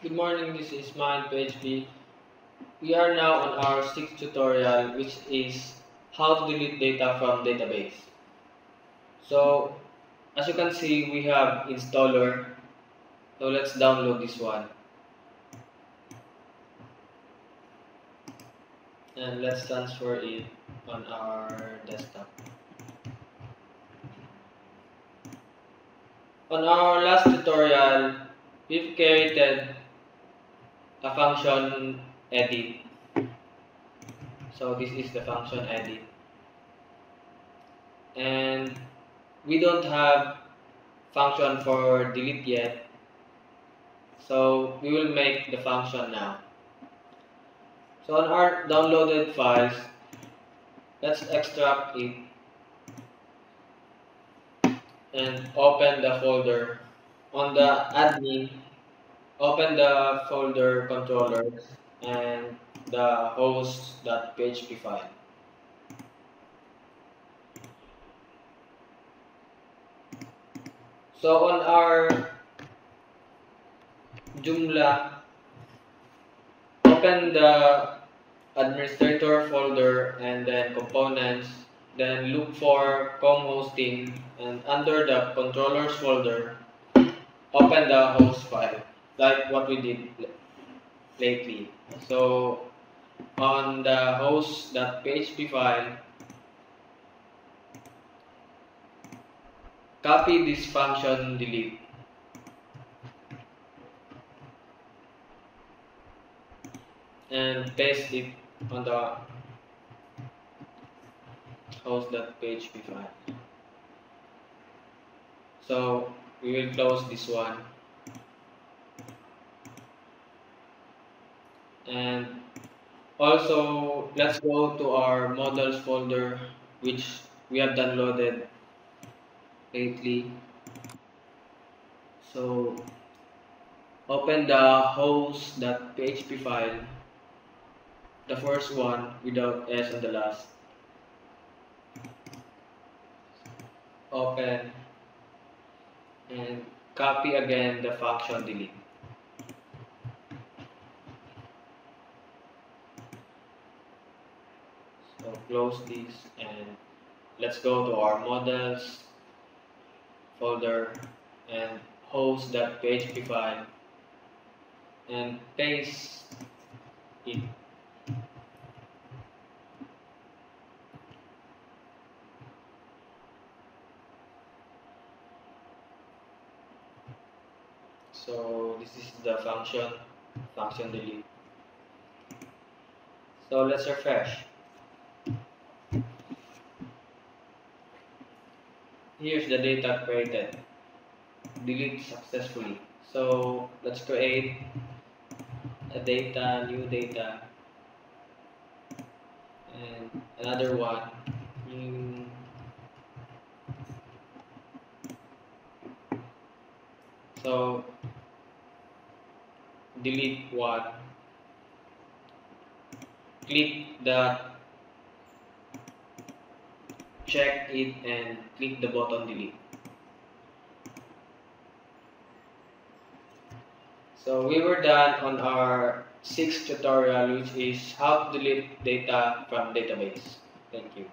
Good morning, this is Mind PHP. We are now on our sixth tutorial, which is how to delete data from database. So, as you can see, we have installer. So let's download this one. And let's transfer it on our desktop. On our last tutorial, we've created a function edit. So this is the function edit. And we don't have function for delete yet, so we will make the function now. So on our downloaded files, let's extract it and open the folder. On the admin, open the folder controllers and the host.php file. So on our Joomla, open the administrator folder and then components, then look for com hosting, and under the controllers folder, open the host file like what we did lately. So on the host.php file, copy this function delete and paste it on the host.php file. So we will close this one, and also let's go to our models folder, which we have downloaded lately. So open the host.php file, the first one without s on the last. Open and copy again the function delete. So close this and let's go to our models folder and host.php file and paste it. So this is the function delete. So let's refresh. Here's the data created. Delete successfully. So let's create a new data, and another one, new. So delete one. Click the check it and click the button delete. So we were done on our sixth tutorial, which is how to delete data from database. Thank you.